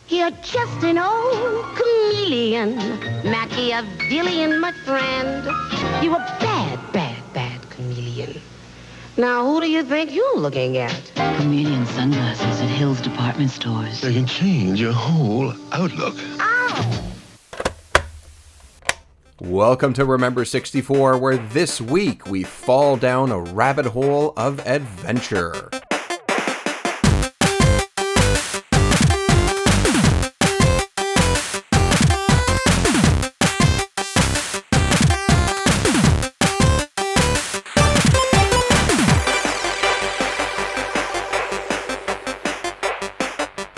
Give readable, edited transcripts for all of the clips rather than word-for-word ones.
You're just an old chameleon, Machiavellian, my friend. You a bad chameleon. Now, who do you think you're looking at? Chameleon sunglasses at Hill's department stores. They can change your whole outlook. Ow! Welcome to Remember 64, where this week we fall down a rabbit hole of adventure.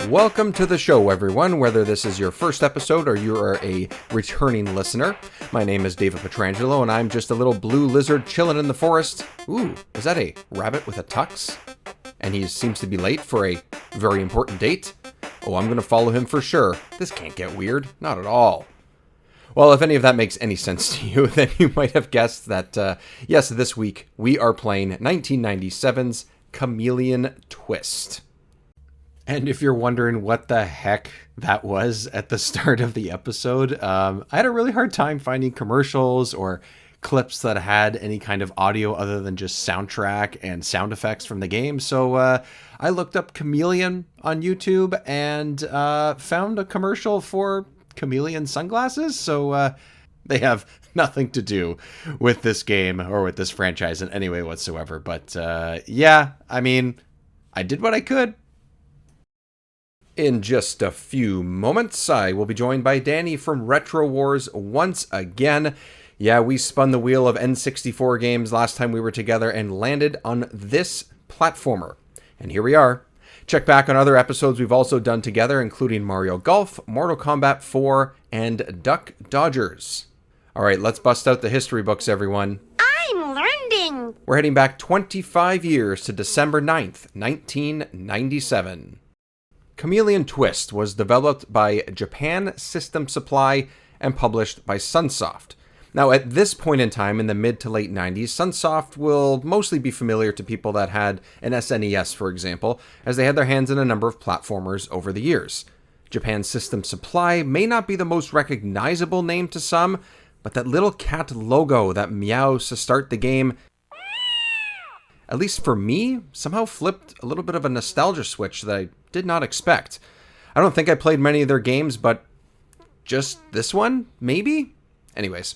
Welcome to the show, everyone, whether this is your first episode or you are a returning listener. My name is David Petrangelo, and I'm just a little blue lizard chilling in the forest. Ooh, is that a rabbit with a tux? And he seems to be late for a very important date? Oh, I'm going to follow him for sure. This can't get weird. Not at all. Well, if any of that makes any sense to you, then you might have guessed that, yes, this week we are playing 1997's Chameleon Twist. And if you're wondering what the heck that was at the start of the episode, I had a really hard time finding commercials or clips that had any kind of audio other than just soundtrack and sound effects from the game. So I looked up Chameleon on YouTube and found a commercial for Chameleon sunglasses. So they have nothing to do with this game or with this franchise in any way whatsoever. But yeah, I mean, I did what I could. In just a few moments, I will be joined by Danny from Retro Wars once again. Yeah, we spun the wheel of N64 games last time we were together and landed on this platformer. And here we are. Check back on other episodes we've also done together, including Mario Golf, Mortal Kombat 4, and Duck Dodgers. All right, let's bust out the history books, everyone. I'm learning. We're heading back 25 years to December 9th, 1997. Chameleon Twist was developed by Japan System Supply and published by Sunsoft. Now, at this point in time, in the mid to late 90s, Sunsoft will mostly be familiar to people that had an SNES, for example, as they had their hands in a number of platformers over the years. Japan System Supply may not be the most recognizable name to some, but that little cat logo that meows to start the game, at least for me, somehow flipped a little bit of a nostalgia switch that I did not expect. I don't think I played many of their games, but just this one, maybe? Anyways,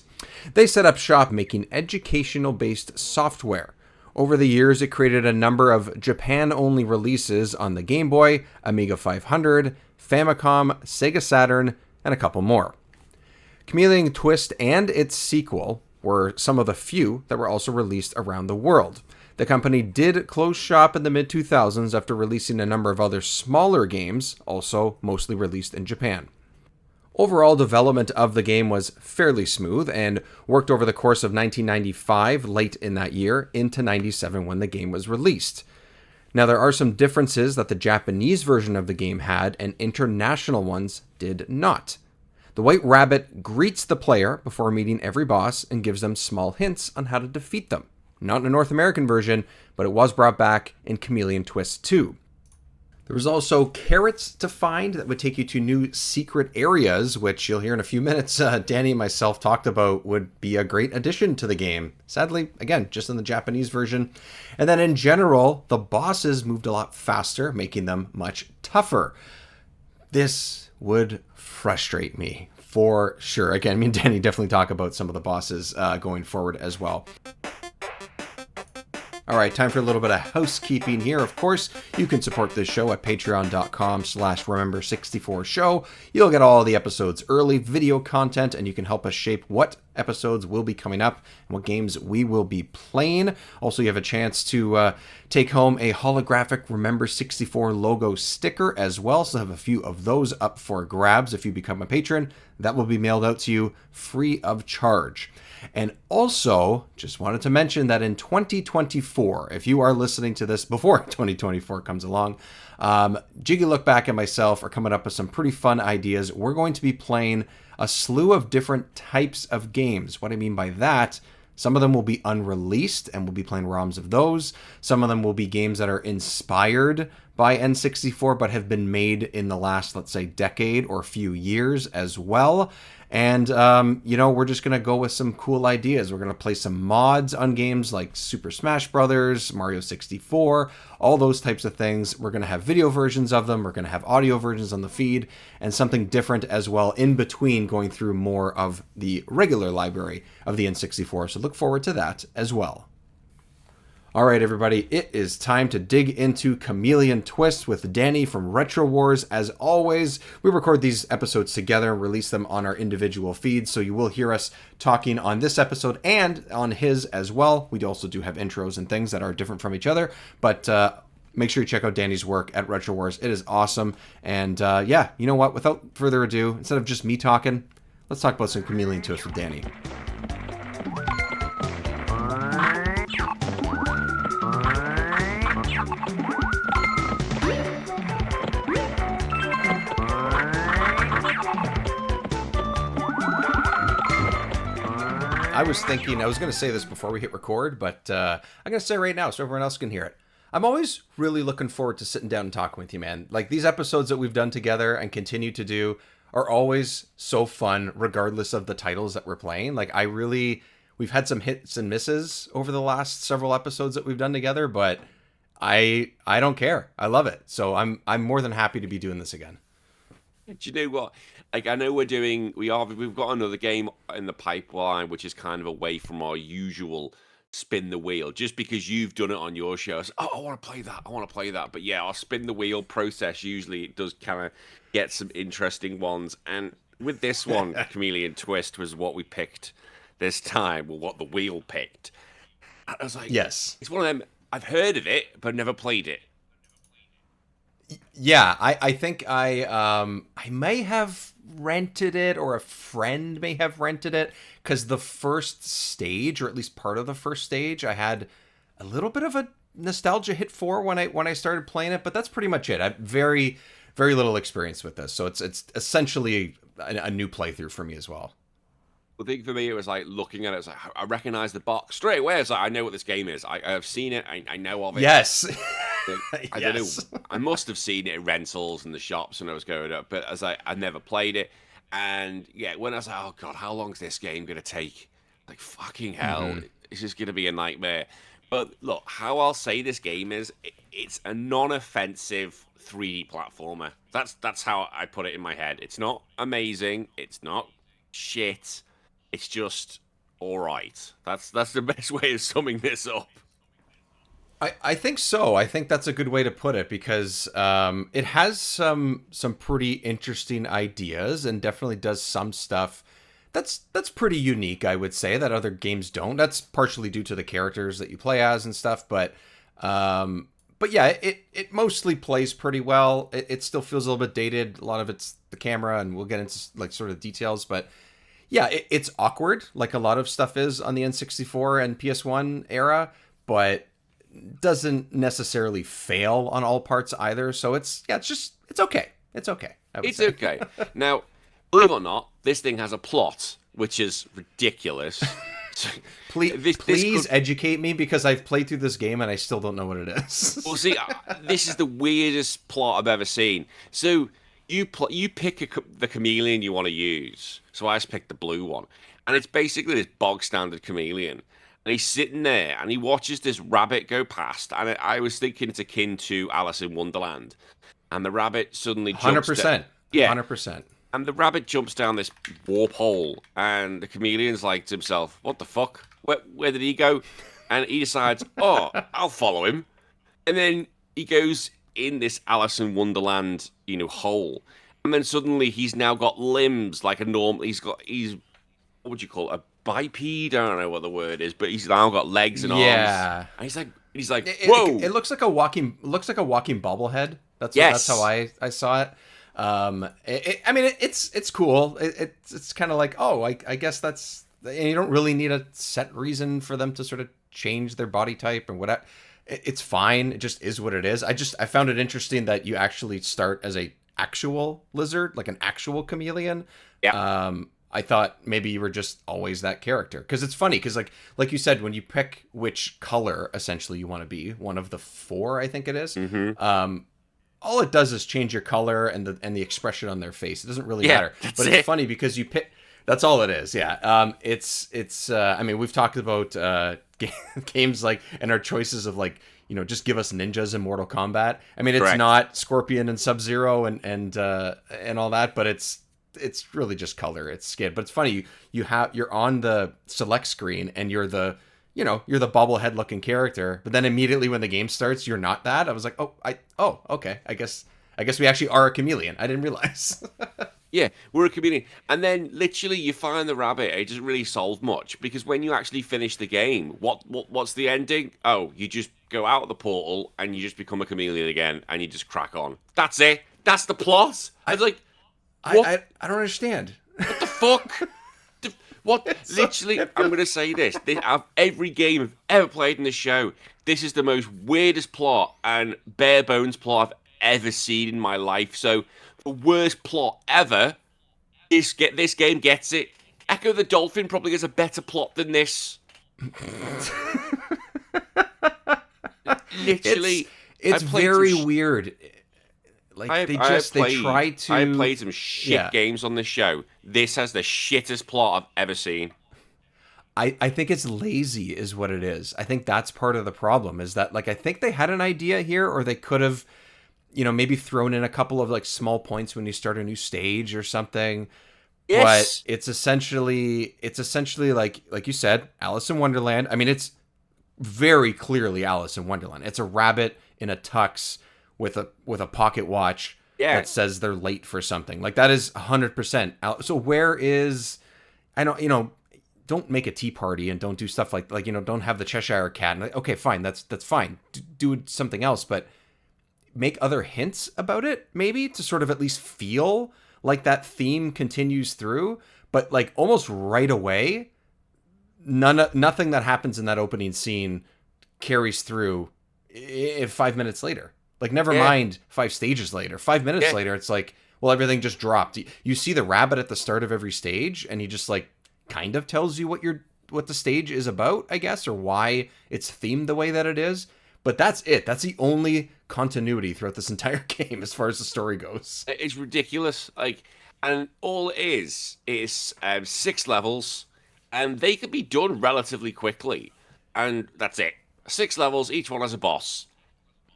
they set up shop making educational-based software. Over the years, it created a number of Japan-only releases on the Game Boy, Amiga 500, Famicom, Sega Saturn, and a couple more. Chameleon Twist and its sequel were some of the few that were also released around the world. The company did close shop in the mid-2000s after releasing a number of other smaller games, also mostly released in Japan. Overall development of the game was fairly smooth and worked over the course of 1995, late in that year, into 97 when the game was released. Now, there are some differences that the Japanese version of the game had and international ones did not. The White Rabbit greets the player before meeting every boss and gives them small hints on how to defeat them. Not in the North American version, but it was brought back in Chameleon Twist 2. There was also carrots to find that would take you to new secret areas, which you'll hear in a few minutes. Danny and myself talked about would be a great addition to the game. Sadly, again, just in the Japanese version. And then in general, the bosses moved a lot faster, making them much tougher. This would frustrate me for sure. Again, me and Danny definitely talk about some of the bosses going forward as well. All right, time for a little bit of housekeeping here. Of course, you can support this show at patreon.com/remember64show. You'll get all the episodes early, video content, and you can help us shape what episodes will be coming up and what games we will be playing. Also, you have a chance to take home a holographic Remember 64 logo sticker as well. So I have a few of those up for grabs if you become a patron. That will be mailed out to you free of charge. And also, just wanted to mention that in 2024, if you are listening to this before 2024 comes along, Jiggy Look Back and myself are coming up with some pretty fun ideas. We're going to be playing a slew of different types of games. What I mean by that, some of them will be unreleased and we'll be playing ROMs of those. Some of them will be games that are inspired by N64, but have been made in the last, let's say, decade or few years as well. And, we're just going to go with some cool ideas. We're going to play some mods on games like Super Smash Brothers, Mario 64, all those types of things. We're going to have video versions of them. We're going to have audio versions on the feed, and something different as well in between, going through more of the regular library of the N64. So look forward to that as well. All right, everybody, it is time to dig into Chameleon Twist with Danny from Retro Wars. As always, we record these episodes together and release them on our individual feeds, so you will hear us talking on this episode and on his as well. We also do have intros and things that are different from each other, but make sure you check out Danny's work at Retro Wars. It is awesome. And you know what? Without further ado, instead of just me talking, let's talk about some Chameleon Twist with Danny. I was thinking, I was going to say this before we hit record, but I'm going to say right now so everyone else can hear it. I'm always really looking forward to sitting down and talking with you, man. Like, these episodes that we've done together and continue to do are always so fun, regardless of the titles that we're playing. Like, we've had some hits and misses over the last several episodes that we've done together, but I don't care. I love it. So I'm more than happy to be doing this again. Do you know what? Like, I know we've got another game in the pipeline, which is kind of away from our usual spin the wheel. Just because you've done it on your shows, I want to play that. But yeah, our spin the wheel process usually it does kind of get some interesting ones. And with this one, Chameleon Twist was what we picked this time, or what the wheel picked. I was like, yes, it's one of them. I've heard of it, but never played it. Yeah, I think I may have rented it, or a friend may have rented it, because the first stage, or at least part of the first stage, I had a little bit of a nostalgia hit for when I started playing it, but that's pretty much it. I have very, very little experience with this, so it's essentially a new playthrough for me as well. The thing for me, it was like looking at it, it's like I recognize the box straight away. It's like I know what this game is. I've seen it. I know of it. Yes. I don't know. I must have seen it in rentals in the shops when I was growing up, but as I never played it. And yeah, when I was like, oh god, how long is this game gonna take? Like, fucking hell, it's just gonna be a nightmare. But look, how I'll say this game is, it's a non-offensive 3D platformer. That's how I put it in my head. It's not amazing. It's not shit. It's just all right. That's the best way of summing this up. I think so. I think that's a good way to put it, because it has some pretty interesting ideas, and definitely does some stuff that's pretty unique, I would say, that other games don't. That's partially due to the characters that you play as and stuff, but yeah, it mostly plays pretty well. It still feels a little bit dated. A lot of it's the camera, and we'll get into like sort of details, but yeah, it's awkward, like a lot of stuff is on the N64 and PS1 era, but doesn't necessarily fail on all parts either. So it's okay. It's okay. It's okay. Now, believe it or not, this thing has a plot, which is ridiculous. Please educate me, because I've played through this game and I still don't know what it is. Well, see, this is the weirdest plot I've ever seen. So you pick the chameleon you want to use. So I just picked the blue one, and it's basically this bog standard chameleon. And he's sitting there, and he watches this rabbit go past. And I was thinking it's akin to Alice in Wonderland. And the rabbit suddenly jumps 100%. Yeah. 100%. And the rabbit jumps down this warp hole. And the chameleon's like to himself, what the fuck? Where did he go? And he decides, oh, I'll follow him. And then he goes in this Alice in Wonderland, hole. And then suddenly he's now got limbs like a normal. He's what would you call it? A biped? I don't know what the word is, but he's now got legs and arms. Yeah. And he's like, whoa! It looks like a walking bobblehead. That's how I saw it. I mean, it's cool. It's kind of like, oh, I guess that's. And you don't really need a set reason for them to sort of change their body type and whatever. It's fine. It just is what it is. I found it interesting that you actually start as a actual lizard, like an actual chameleon. Yeah. I thought maybe you were just always that character, because it's funny, because like you said, when you pick which color essentially you want to be, one of the 4, I think it is. all it does is change your color and the expression on their face. It doesn't really Yeah, matter. that's But it. it's funny because you pick. That's all it is. Yeah. It's. I mean, we've talked about games like and our choices of like just give us ninjas in Mortal Kombat. I mean, it's Correct. not Scorpion and Sub-Zero and all that, but it's really just color. It's skin. But it's funny. You're on the select screen and you're the bobblehead looking character, but then immediately when the game starts, you're not that. I was like, okay. I guess we actually are a chameleon. I didn't realize. Yeah, we're a chameleon. And then literally you find the rabbit. It doesn't really solve much because when you actually finish the game, what's the ending? Oh, you just go out of the portal and you just become a chameleon again and you just crack on. That's it. That's the plot. I was like, what? I don't understand. What the fuck? What? Literally, I'm going to say this. Out of every game I've ever played in the show, this is the most weirdest plot and bare bones plot I've ever seen in my life. So, the worst plot ever, this game gets it. Echo the Dolphin probably has a better plot than this. Literally. It's very weird. Like they try to. I played some shit games on this show. This has the shittest plot I've ever seen. I think it's lazy is what it is. I think that's part of the problem is that like I think they had an idea here or they could have maybe thrown in a couple of like small points when you start a new stage or something. Yes. But it's essentially like you said, Alice in Wonderland. I mean, it's very clearly Alice in Wonderland. It's a rabbit in a tux with a pocket watch that says they're late for something. Like that is 100%. So where is don't make a tea party and don't do stuff like don't have the Cheshire Cat. And like, okay, fine, that's fine. Do something else, but make other hints about it, maybe to sort of at least feel like that theme continues through. But like almost right away, nothing that happens in that opening scene carries through 5 minutes later. Like never mind 5 stages later. 5 minutes later, it's like, well, everything just dropped. You see the rabbit at the start of every stage, and he just like kind of tells you what the stage is about, I guess, or why it's themed the way that it is. But that's it. That's the only continuity throughout this entire game as far as the story goes. It's ridiculous. And all it is 6 levels, and they can be done relatively quickly. And that's it. 6 levels, each one has a boss.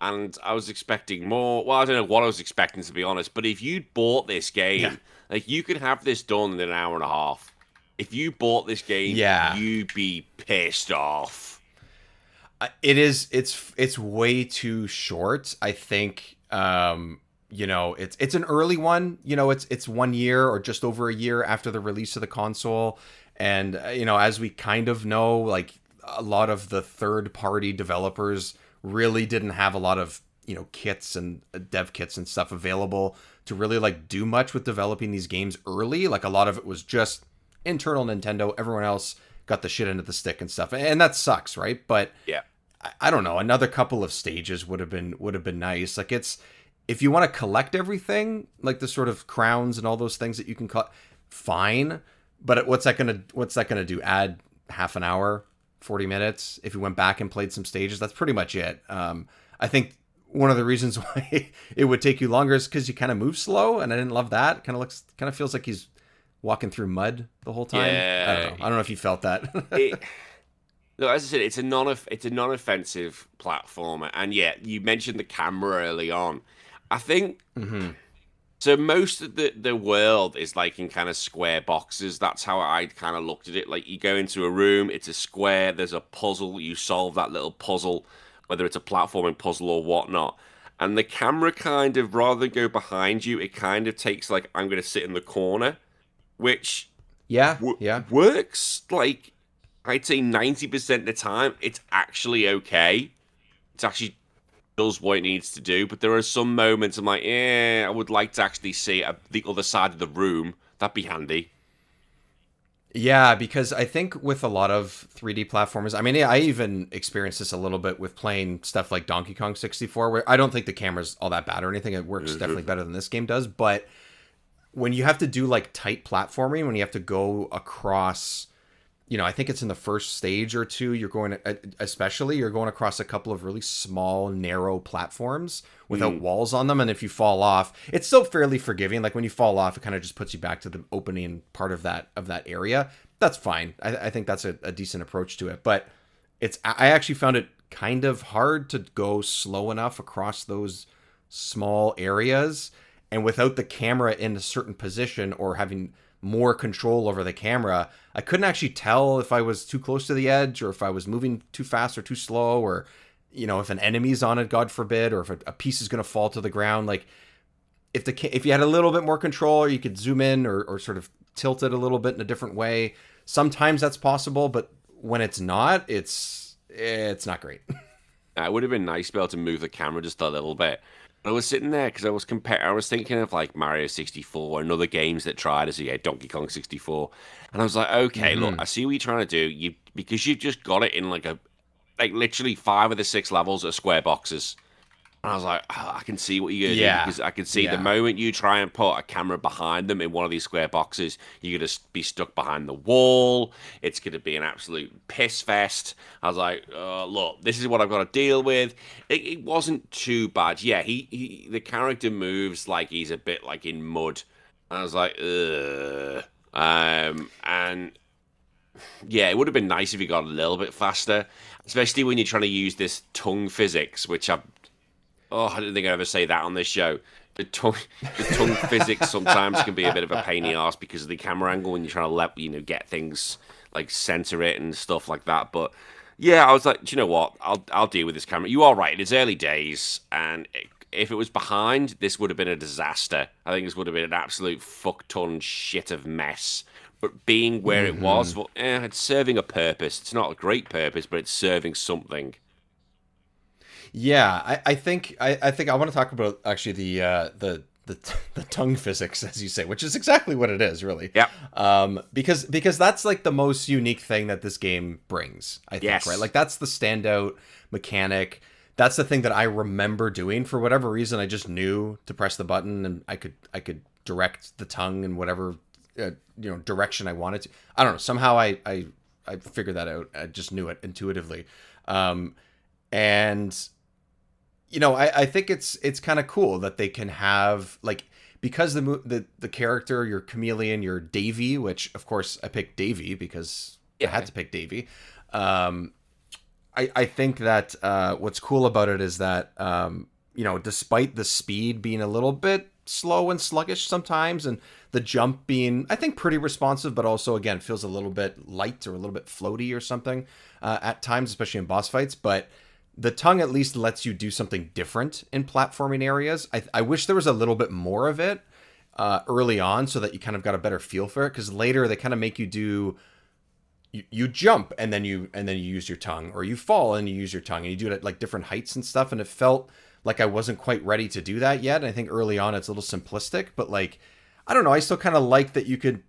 And I was expecting more. Well, I don't know what I was expecting, to be honest. But if you'd bought this game, you could have this done in an hour and a half. If you bought this game, you'd be pissed off. It's way too short. I think it's an early one. It's 1 year or just over a year after the release of the console, and as we kind of know, like a lot of the third party developers really didn't have a lot of kits and dev kits and stuff available to really like do much with developing these games early. Like a lot of it was just internal Nintendo. Everyone else got the shit into the stick and stuff, and that sucks, right? But yeah, I don't know. Another couple of stages would have been nice. Like if you want to collect everything, like the sort of crowns and all those things that you can collect, fine. But what's that gonna do? Add half an hour, 40 minutes? If you went back and played some stages, that's pretty much it. I think one of the reasons why it would take you longer is because you kind of move slow, and I didn't love that. Kind of feels like he's walking through mud the whole time. Yeah. I don't know if you felt that. No, as I said, it's a non-offensive platformer, and you mentioned the camera early on. I think so. Most of the world is like in kind of square boxes. That's how I kind of looked at it. Like you go into a room, it's a square. There's a puzzle. You solve that little puzzle, whether it's a platforming puzzle or whatnot. And the camera kind of, rather than go behind you, it kind of takes like I'm going to sit in the corner, which works like. I'd say 90% of the time, it's actually okay. It actually does what it needs to do. But there are some moments I'm like, I would like to actually see the other side of the room. That'd be handy. Yeah, because I think with a lot of 3D platformers, I mean, I even experienced this a little bit with playing stuff like Donkey Kong 64, where I don't think the camera's all that bad or anything. It works definitely better than this game does. But when you have to do like tight platforming, when you have to go across I think it's in the first stage or two, you're going across a couple of really small, narrow platforms without walls on them. And if you fall off, it's still fairly forgiving. Like when you fall off, it kind of just puts you back to the opening part of that area. That's fine. I think that's a decent approach to it. But I actually found it kind of hard to go slow enough across those small areas, and without the camera in a certain position or having more control over the camera, I couldn't actually tell if I was too close to the edge or if I was moving too fast or too slow, or if an enemy's on it, God forbid, or if a piece is going to fall to the ground. Like if you had a little bit more control, or you could zoom in or sort of tilt it a little bit in a different way, sometimes that's possible, but when it's not, it's not great. It would have been nice to be able to move the camera just a little bit. I was sitting there because I was thinking of like Mario 64 and other games that tried as Donkey Kong 64, and I was like, okay, look, I see what you're trying to do. Because you've just got it in like literally 5 of the 6 levels are square boxes. And I was like, I can see what you're going to do, because I can see the moment you try and put a camera behind them in one of these square boxes, you're going to be stuck behind the wall. It's going to be an absolute piss fest. I was like, look, this is what I've got to deal with. It wasn't too bad. Yeah, the character moves like he's a bit like in mud. I was like, ugh. And yeah, it would have been nice if he got a little bit faster, especially when you're trying to use this tongue physics, which I didn't think I'd ever say that on this show. The tongue physics sometimes can be a bit of a pain in the arse because of the camera angle when you're trying to get things like center it and stuff like that. But yeah, I was like, do you know what? I'll deal with this camera. You are right. It's early days, and if it was behind, this would have been a disaster. I think this would have been an absolute fuck-ton shit of mess. But being where it was, it's serving a purpose. It's not a great purpose, but it's serving something. Yeah, I think I want to talk about actually the tongue physics, as you say, which is exactly what it is, really. Yeah. Because that's like the most unique thing that this game brings, I think, right? Like that's the standout mechanic. That's the thing that I remember doing. For whatever reason, I just knew to press the button, and I could direct the tongue in whatever direction I wanted to. I don't know. Somehow I figured that out. I just knew it intuitively. And I think it's kind of cool that they can have, like, because the character, your chameleon, your Davy, which of course I picked Davy because I had to pick Davy. I think that what's cool about it is that despite the speed being a little bit slow and sluggish sometimes, and the jump being, I think, pretty responsive, but also again feels a little bit light or a little bit floaty or something at times, especially in boss fights, but the tongue at least lets you do something different in platforming areas. I wish there was a little bit more of it early on, so that you kind of got a better feel for it, because later they kind of make you do, you jump and then you use your tongue, or you fall and you use your tongue, and you do it at like different heights and stuff, and it felt like I wasn't quite ready to do that yet. And I think early on it's a little simplistic, but like, I don't know, I still kind of like that you could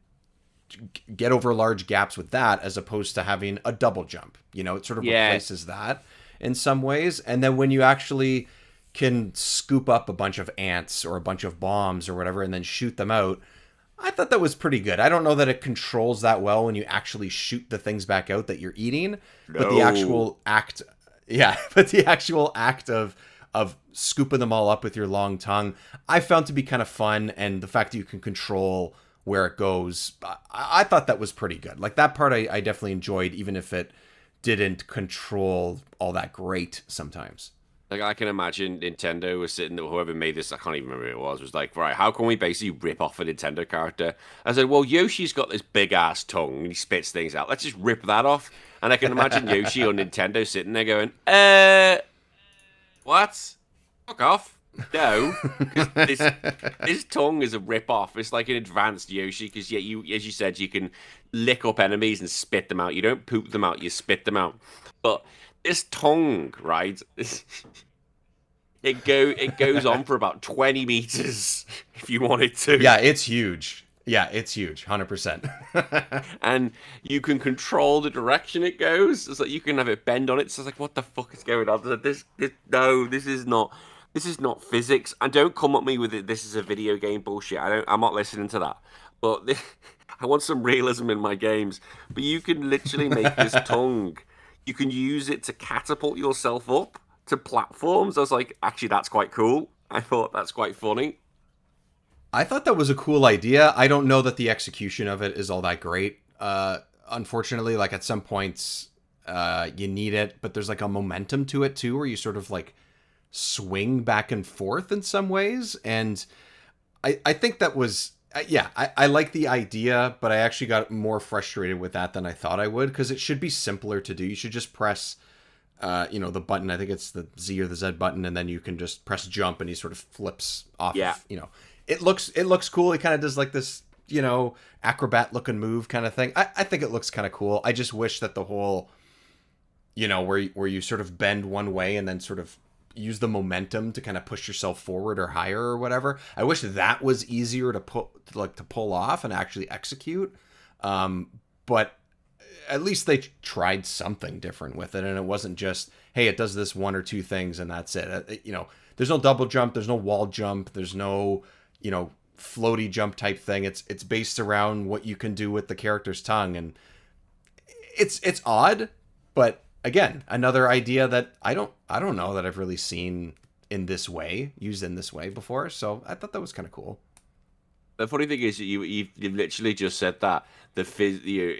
get over large gaps with that, as opposed to having a double jump. It sort of replaces that in some ways. And then when you actually can scoop up a bunch of ants or a bunch of bombs or whatever and then shoot them out, I thought that was pretty good. I don't know that it controls that well when you actually shoot the things back out that you're eating, but the actual act of scooping them all up with your long tongue, I found to be kind of fun. And the fact that you can control where it goes, I thought that was pretty good. Like that part I definitely enjoyed, even if it didn't control all that great sometimes. Like, I can imagine Nintendo was sitting there, whoever made this, I can't even remember who it was like, right, how can we basically rip off a Nintendo character? I said, well, Yoshi's got this big-ass tongue, and he spits things out. Let's just rip that off. And I can imagine Yoshi on Nintendo sitting there going, what? Fuck off. No. His tongue is a rip-off. It's like an advanced Yoshi, because, yeah, as you said, you can lick up enemies and spit them out. You don't poop them out, you spit them out. But this tongue, right? It goes on for about 20 meters if you want it to. Yeah, it's huge. Yeah, it's huge, 100%. And you can control the direction it goes. It's like you can have it bend on it. So it's like, what the fuck is going on? This is not. This is not physics. And don't come at me with it. This is a video game bullshit. I'm not listening to that. But I want some realism in my games. But you can literally make this tongue. You can use it to catapult yourself up to platforms. I was like, actually, that's quite cool. I thought that's quite funny. I thought that was a cool idea. I don't know that the execution of it is all that great. Unfortunately, like at some points, you need it, but there's like a momentum to it too, where you sort of like swing back and forth in some ways. And I think that was, I like the idea, but I actually got more frustrated with that than I thought I would, because it should be simpler to do. You should just press, the button. I think it's the Z or the Z button, and then you can just press jump, and he sort of flips off. Yeah. It looks cool. He kind of does like this, acrobat looking move kind of thing. I think it looks kind of cool. I just wish that the whole, where you sort of bend one way and then sort of use the momentum to kind of push yourself forward or higher or whatever. I wish that was easier to pull off and actually execute. But at least they tried something different with it, and it wasn't just, hey, it does this one or two things and that's it. There's no double jump, there's no wall jump, there's no, floaty jump type thing. It's based around what you can do with the character's tongue, and it's odd, but again, another idea that I don't know that I've really seen used in this way before. So I thought that was kind of cool. The funny thing is, you've literally just said that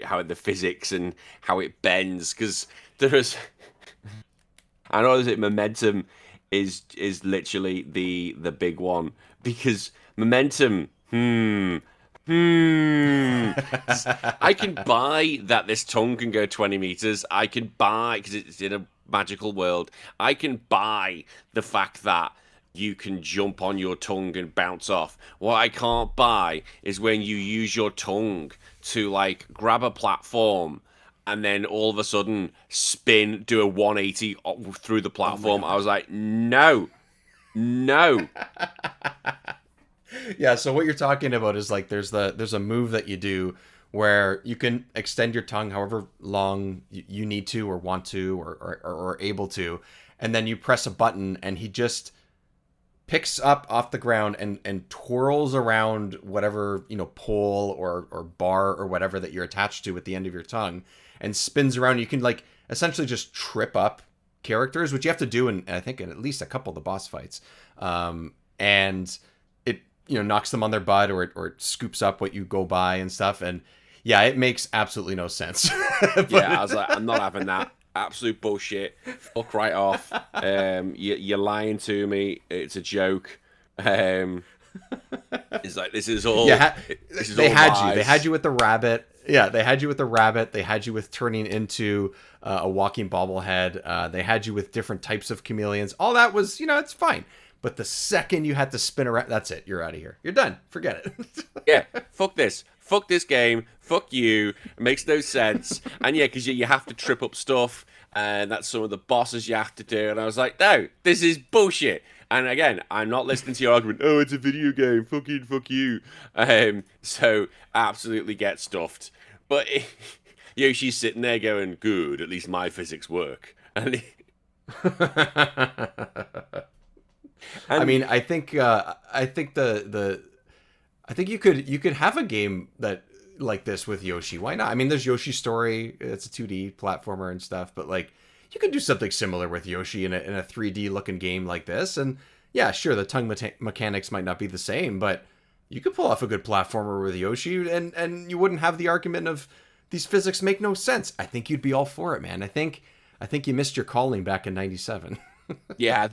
how the physics and how it bends, because there's, I know that momentum is literally the big one, because momentum. I can buy that this tongue can go 20 meters. I can buy, because it's in a magical world, I can buy the fact that you can jump on your tongue and bounce off. What I can't buy is when you use your tongue to like grab a platform and then all of a sudden spin, do a 180 through the platform. I was like, no. Yeah, so what you're talking about is like there's a move that you do where you can extend your tongue however long you need to or want to or able to, and then you press a button and he just picks up off the ground and twirls around whatever, pole or bar or whatever that you're attached to at the end of your tongue, and spins around. You can like essentially just trip up characters, which you have to do in, I think, in at least a couple of the boss fights. And it, knocks them on their butt, or it scoops up what you go by and stuff. And yeah, it makes absolutely no sense. Yeah, I was like, I'm not having that. Absolute bullshit. Fuck right off. You're lying to me. It's a joke. It's like, this is all. Yeah, they had lies. you. They had you with the rabbit. Yeah, they had you with the rabbit. They had you with turning into a walking bobblehead. They had you with different types of chameleons. All that was, it's fine. But the second you had to spin around, that's it. You're out of here. You're done. Forget it. Yeah, fuck this. Fuck this game. Fuck you. It makes no sense. And yeah, because you have to trip up stuff, and that's some of the bosses you have to do. And I was like, no, this is bullshit. And again, I'm not listening to your argument. Oh, it's a video game. Fucking fuck you. So absolutely get stuffed. But Yoshi's sitting there going, good. At least my physics work. And I mean, I think you could have a game that like this with Yoshi. Why not? I mean, there's Yoshi Story. It's a 2D platformer and stuff, but like you could do something similar with Yoshi in a 3D looking game like this. And yeah, sure, the tongue mechanics might not be the same, but you could pull off a good platformer with Yoshi, and you wouldn't have the argument of these physics make no sense. I think you'd be all for it, man. I think you missed your calling back in '97. Yeah,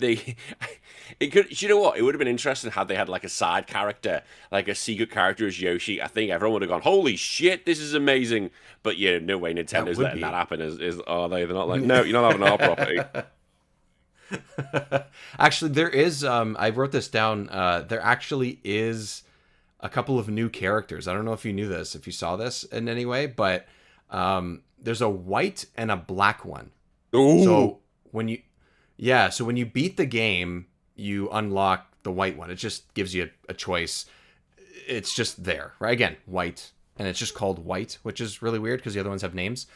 it could. You know what? It would have been interesting had they had like a side character, like a secret character as Yoshi. I think everyone would have gone, "Holy shit, this is amazing!" But yeah, no way Nintendo's letting that happen. Are they? They're not like, no, you're not having our property. Actually, there is. I wrote this down. There actually is a couple of new characters. I don't know if you knew this, if you saw this in any way, but there's a white and a black one. Ooh. So when you beat the game, you unlock the white one. It just gives you a choice. It's just there, right? Again, white, and it's just called white, which is really weird because the other ones have names.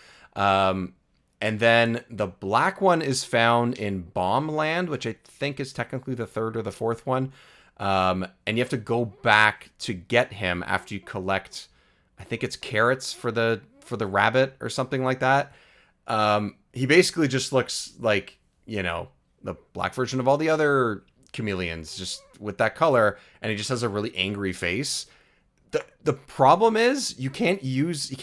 And then the black one is found in Bomb Land, which I think is technically the third or the fourth one. And you have to go back to get him after you collect, I think it's carrots for the rabbit or something like that. He basically just looks like, the black version of all the other chameleons, just with that color, and he just has a really angry face. The problem is you can't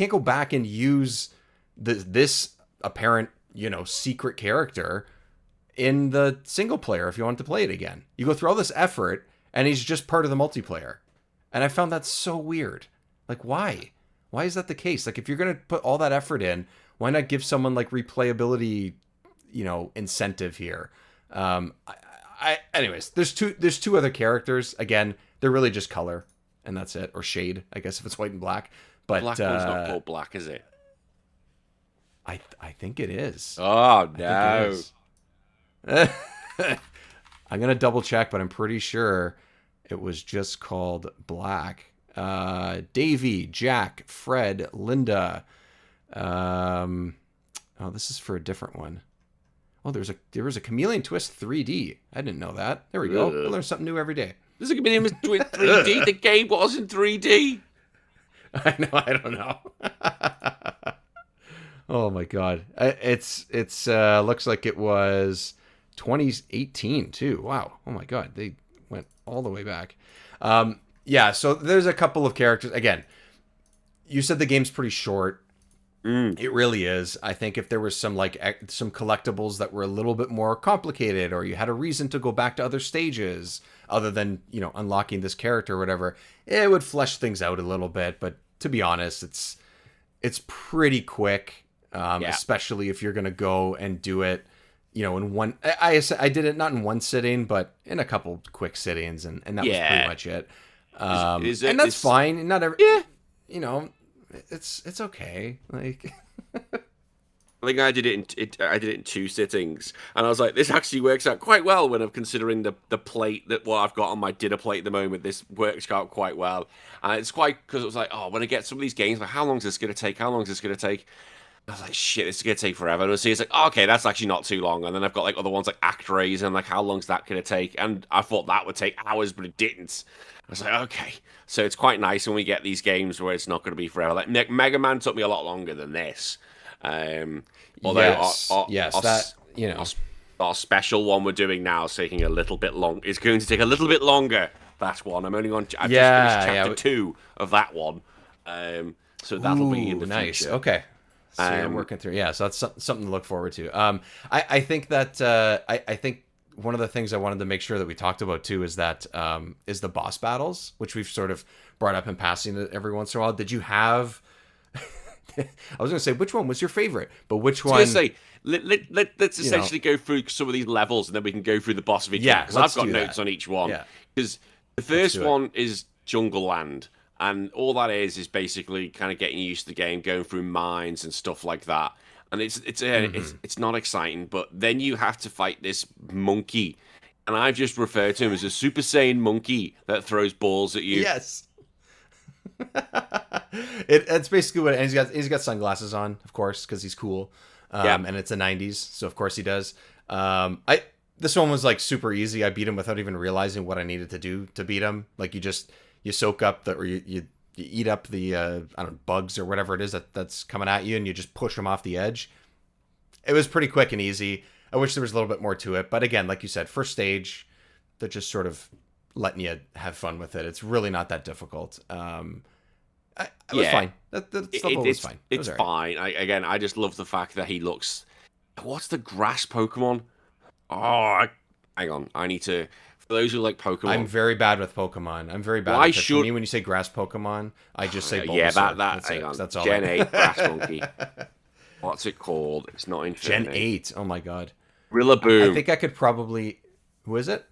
go back and use this apparent, secret character in the single player if you want to play it again. You go through all this effort and he's just part of the multiplayer. And I found that so weird. Like, why? Why is that the case? Like, if you're going to put all that effort in, why not give someone like replayability, incentive here? Anyways, there's two other characters. Again, they're really just color, and that's it, or shade, I guess, if it's white and black. But Black one's not called black, is it? I think it is. Oh no! I'm gonna double check, but I'm pretty sure it was just called Black. Davy, Jack, Fred, Linda. Oh, this is for a different one. Oh, there was a Chameleon Twist 3D. I didn't know that. There we go. I learn something new every day. There's a Chameleon Twist 3D. The game was in 3D. I know. I don't know. Oh my god. It's looks like it was 2018 too. Wow. Oh my god. They went all the way back. Yeah, so there's a couple of characters. Again, you said the game's pretty short. It really is. I think if there was some collectibles that were a little bit more complicated, or you had a reason to go back to other stages other than, unlocking this character or whatever, it would flesh things out a little bit. But to be honest, it's pretty quick, especially if you're going to go and do it, in one. I did it not in one sitting, but in a couple quick sittings, and that was pretty much it. And that's fine. Not every, it's okay. Like, I think I did it in 2 sittings, and I was like, this actually works out quite well when I'm considering the plate that I've got on my dinner plate at the moment. This works out quite well, and it's quite, because it was like, when I get some of these games, like, how long is this going to take? How long is this going to take? I was like, shit, this is going to take forever. And I see it's like, okay, that's actually not too long. And then I've got like other ones like Actrays, and like, how long's that going to take? And I thought that would take hours, but it didn't. I was like, okay. So it's quite nice when we get these games where it's not going to be forever. Like Mega Man took me a lot longer than this. Although our special one we're doing now is taking a little bit long. It's going to take a little bit longer. That one. I've just finished chapter 2 of that one. So that'll be in the nice. future. Okay. So you're working through. Yeah, so that's something to look forward to. I think that I think one of the things I wanted to make sure that we talked about too is that is the boss battles, which we've sort of brought up in passing every once in a while. Did you have? I was going to say, which one was your favorite, but which one? I was going to say, let's essentially go through some of these levels, and then we can go through the boss of each one, because I've got notes on each one. Because the first one is Jungle Land, and all that is basically kind of getting used to the game, going through mines and stuff like that. And it's not exciting, but then you have to fight this monkey, and I've just referred to him as a Super Saiyan monkey that throws balls at you. Yes. It's basically what, and he's got sunglasses on, of course, because he's cool. And it's the 90s, so of course he does. This one was like super easy. I beat him without even realizing what I needed to do to beat him. Like you soak up you eat up the bugs or whatever it is that's coming at you, and you just push them off the edge. It was pretty quick and easy. I wish there was a little bit more to it, but again, like you said, first stage, they're just sort of letting you have fun with it. It's really not that difficult. It was fine. The stuff was fine. It's fine. I just love the fact that he looks. What's the grass Pokemon? Hang on. I need to. For those who like Pokemon, I'm very bad with Pokemon. I'm very bad with it. For me, when you say grass Pokemon, I just say Bulbasaur. Yeah, hang on. That's all. Gen 8 grass monkey. What's it called? It's not Infinity. Gen 8. Oh my god. Rillaboom. I think I could probably. Who is it?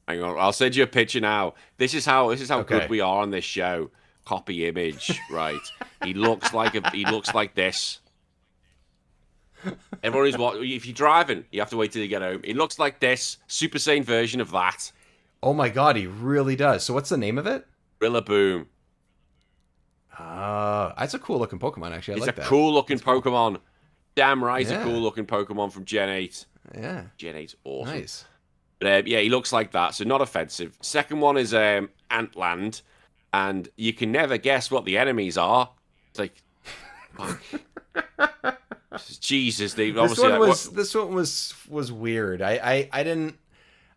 Hang on. I'll send you a picture now. This is how good we are on this show. Copy image, right? He looks like this. Everyone is if you're driving, you have to wait till you get home. He looks like this, Super Saiyan version of that. Oh my god, he really does. So what's the name of it? Rillaboom. That's a cool looking Pokemon, actually. I like that. It's a cool looking Pokemon. Damn right, a Yeah. cool looking Pokemon from Gen 8. Yeah. Gen 8's awesome. Nice. But, yeah, he looks like that, so not offensive. Second one is Antland, and you can never guess what the enemies are. It's like, fuck. Jesus, they obviously This one was weird. I didn't.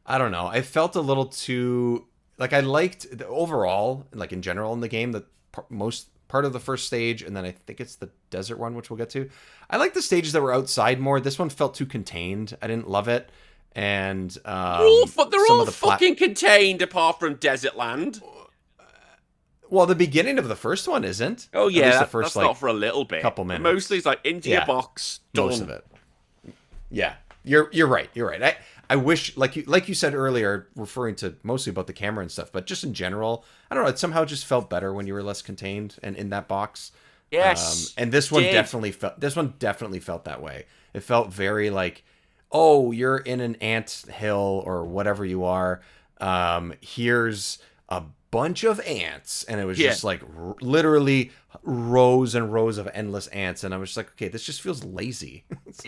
I don't know. I felt a little too like I liked the overall, like in general in the game, the most part of the first stage, and then I think it's the desert one, which we'll get to. I like the stages that were outside more. This one felt too contained. I didn't love it, and they're all fucking contained apart from Desert Land. Well, the beginning of the first one isn't. Oh yeah, the first, that's not for a little bit. Couple minutes. Mostly it's like into your box. Done. Most of it. Yeah, you're right. You're right. I wish, like you said earlier, referring to mostly about the camera and stuff, but just in general, I don't know. It somehow just felt better when you were less contained and in that box. Yes, and this one definitely felt that way. It felt very like, oh, you're in an ant hill or whatever you are. Here's a bunch of ants, and it was just like literally rows and rows of endless ants, and I was just like, okay, this just feels lazy.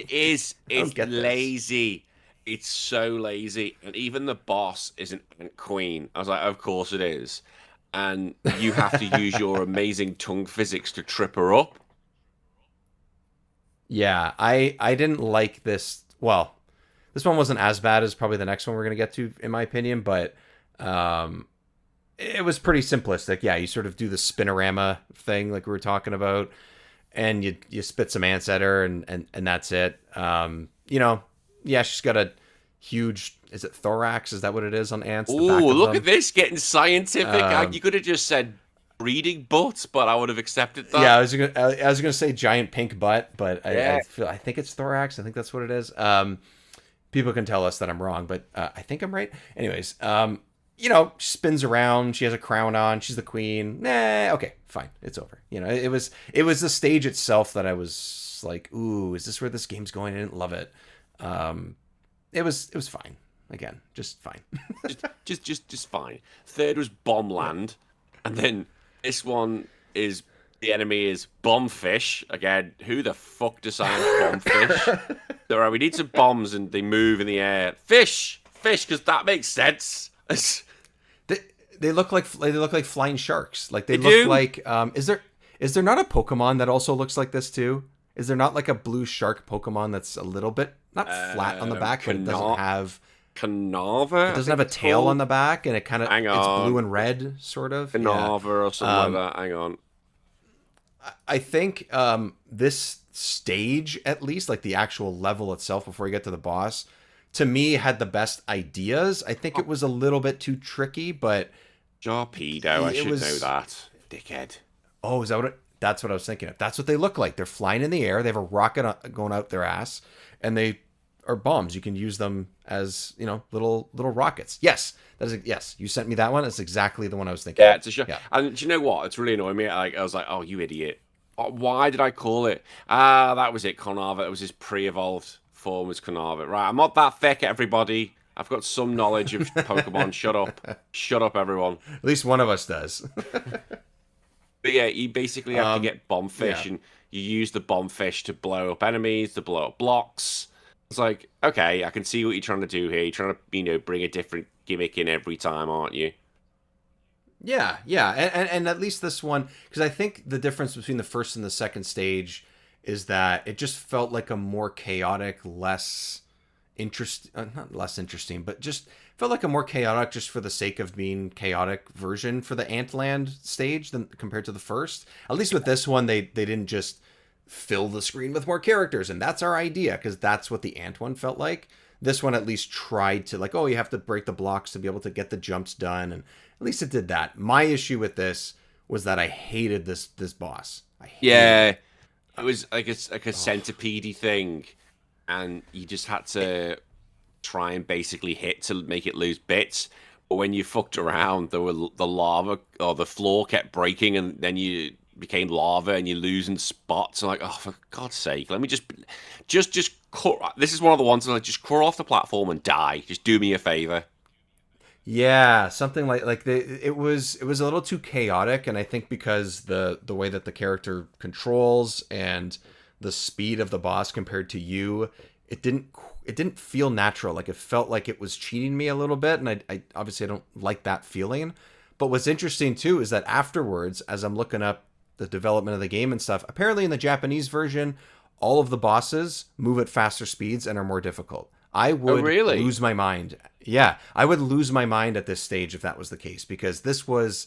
It's lazy. It's so lazy, and even the boss is an ant queen. I was like, of course it is, and you have to use your amazing tongue physics to trip her up. Yeah, I didn't like this. Well, this one wasn't as bad as probably the next one we're gonna get to, in my opinion, but it was pretty simplistic. Yeah, you sort of do the spinorama thing like we were talking about, and you spit some ants at her, and that's it. Yeah, she's got a huge, is it thorax? Is that what it is on ants? Ooh, look at this, getting scientific. You could have just said breeding butts, but I would have accepted that. Yeah, I was gonna say giant pink butt, but I think it's thorax. I think that's what it is. People can tell us that I'm wrong, but I think I'm right. Anyways, she spins around. She has a crown on. She's the queen. Nah, okay, fine. It's over. It was the stage itself that I was like, ooh, is this where this game's going? I didn't love it. It was fine. Again, just fine. just fine. Third was Bombland, and then this one is the enemy is Bombfish. Again, who the fuck designed Bombfish? So right, we need some bombs and they move in the air. Fish, because that makes sense. They look like flying sharks. Like they look do? like. Is there not a Pokemon that also looks like this too? Is there not like a blue shark Pokemon that's a little bit not flat on the back, but it doesn't have Carnarva? It doesn't have a tail on the back, and it kind of it's blue and red, sort of. Carnarva or something like that. Hang on. I think this stage, at least, like the actual level itself, before you get to the boss, to me had the best ideas. I think it was a little bit too tricky, but Jarpedo, I should know that. Dickhead. Oh, is that what that's what I was thinking of. That's what they look like. They're flying in the air. They have a rocket going out their ass, and they are bombs. You can use them as, little rockets. Yes. Yes. You sent me that one. That's exactly the one I was thinking. Yeah, it's a show. Yeah. And do you know what? It's really annoying me. I was like, oh, you idiot. Why did I call it? That was it, Carnarva. It was his pre-evolved form was Carnarva. Right, I'm not that thick, everybody. I've got some knowledge of Pokemon. Shut up. Shut up, everyone. At least one of us does. But yeah, you basically have to get Bombfish, and you use the Bombfish to blow up enemies, to blow up blocks. It's like, okay, I can see what you're trying to do here. You're trying to, bring a different gimmick in every time, aren't you? Yeah. And at least this one, because I think the difference between the first and the second stage is that it just felt like a more chaotic, not less interesting, but just felt like a more chaotic, just for the sake of being chaotic, version for the Antland stage than compared to the first. At least with this one, they didn't just fill the screen with more characters, and that's our idea, because that's what the Ant one felt like. This one at least tried to, like, oh, you have to break the blocks to be able to get the jumps done, and at least it did that. My issue with this was that I hated this boss. It was like a centipede thing, and you just had to try and basically hit to make it lose bits. But when you fucked around, the lava or the floor kept breaking, and then you became lava and you're losing spots. I'm like, oh, for God's sake, let me just cut. This is one of the ones that like, just crawl off the platform and die. Just do me a favor. Yeah, something like it was a little too chaotic, and I think because the way that the character controls and the speed of the boss compared to you, it didn't feel natural. Like, it felt like it was cheating me a little bit, and I obviously I don't like that feeling. But what's interesting too is that afterwards, as I'm looking up the development of the game and stuff, apparently in the Japanese version, all of the bosses move at faster speeds and are more difficult. I would really? lose my mind. Yeah, I would lose my mind at this stage if that was the case, because this was